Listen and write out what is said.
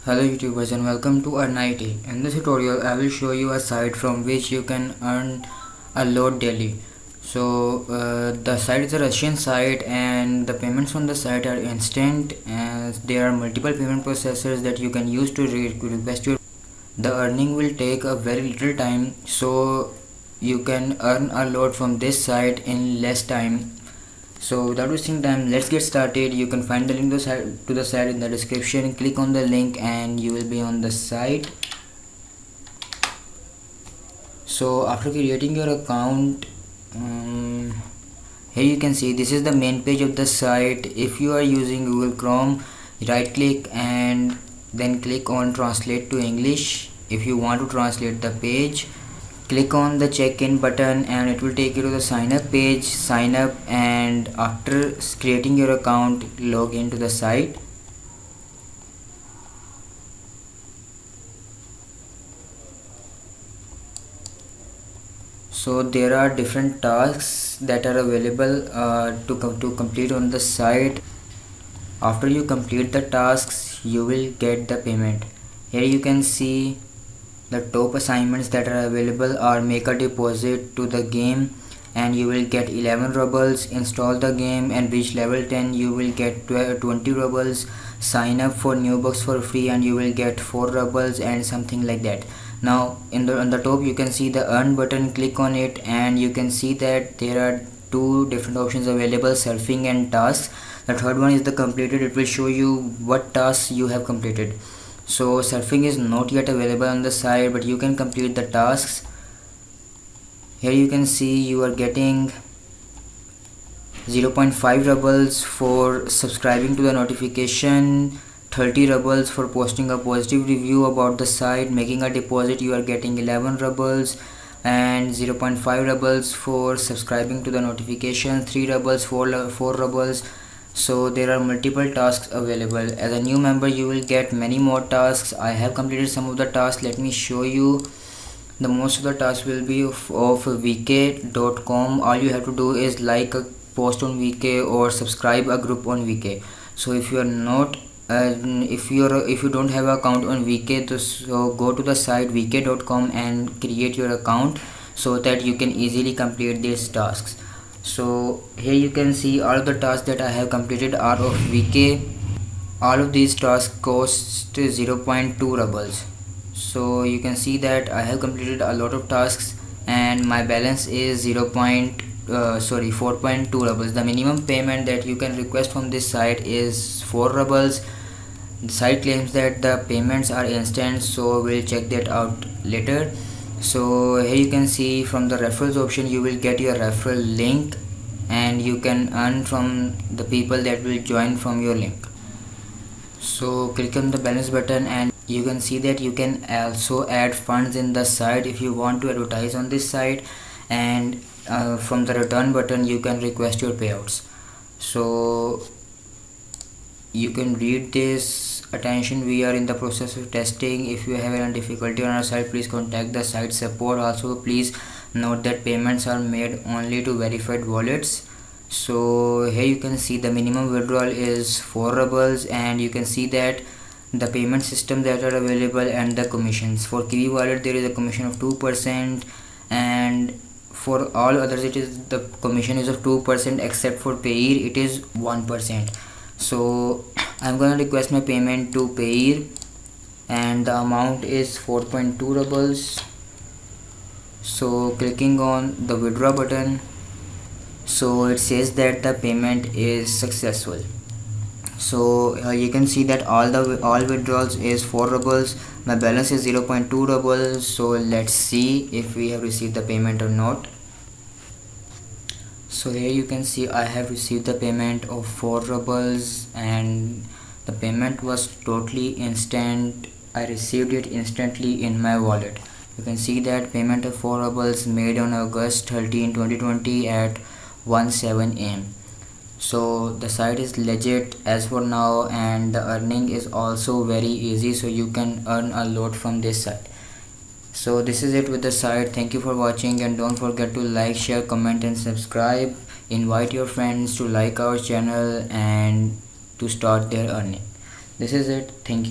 Hello YouTubers and welcome to Earn90. In this tutorial I will show you a site from which you can earn a lot daily. The site is a Russian site and the payments on the site are instant, as there are multiple payment processors that you can use to request your. The earning will take a very little time, so you can earn a lot from this site in less time. So without wasting time, let's get started. You can find the link to the site in the description. Click on the link and you will be on the site. So after creating your account, here you can see this is the main page of the site. If you are using Google Chrome, right click and then click on translate to English. If you want to translate the page, click on the check-in button and it will take you to the sign up page. Sign up, and after creating your account, log into the site. So there are different tasks that are available to complete on the site. After you complete the tasks, you will get the payment. Here you can see the top assignments that are available are make a deposit to the game and you will get 11 rubles, install the game and reach level 10, you will get 20 rubles, sign up for new books for free and you will get 4 rubles and something like that. Now on the top you can see the earn button. Click on it and you can see that there are two different options available, surfing and tasks. The third one is the completed. It will show you what tasks you have completed. So surfing is not yet available on the site, but you can complete the tasks. Here you can see you are getting 0.5 rubles for subscribing to the notification, 30 rubles for posting a positive review about the site. Making a deposit, you are getting 11 rubles, and 0.5 rubles for subscribing to the notification, 3 rubles, 4 rubles. So there are multiple tasks available. As a new member you will get many more tasks. I have completed some of the tasks. Let me show you. The most of the tasks will be of vk.com. all you have to do is like a post on vk or subscribe a group on vk. So if you are not if you don't have an account on vk, so go to the site vk.com and create your account so that you can easily complete these tasks. So here you can see all the tasks that I have completed are of VK. All of these tasks cost 0.2 rubles. So you can see that I have completed a lot of tasks and my balance is 4.2 rubles. The minimum payment that you can request from this site is 4 rubles. The site claims that the payments are instant, so we'll check that out later. So here you can see from the referrals option you will get your referral link and you can earn from the people that will join from your link. So click on the balance button and you can see that you can also add funds in the site if you want to advertise on this site, and from the return button you can request your payouts. So you can read this. Attention, we are in the process of testing. If you have any difficulty on our site, please contact the site support. Also please note that payments are made only to verified wallets. So here you can see the minimum withdrawal is 4 rubles and you can see that the payment system that are available and the commissions. For Kiwi wallet there is a commission of 2% and for all others it is the commission is of 2% except for Payeer it is 1%. So I'm gonna request my payment to Payeer and the amount is 4.2 rubles. So clicking on the withdraw button, so it says that the payment is successful. So you can see that all withdrawals is 4 rubles. My balance is 0.2 rubles. So let's see if we have received the payment or not. So here you can see I have received the payment of 4 rubles and the payment was totally instant. I received it instantly in my wallet. You can see that payment of 4 rubles made on August 13, 2020 at 1:07 am. So the site is legit as for now and the earning is also very easy, so you can earn a lot from this site. So this is it with the site. Thank you for watching and don't forget to like, share, comment and subscribe. Invite your friends to like our channel and to start their earning. This is it. Thank you.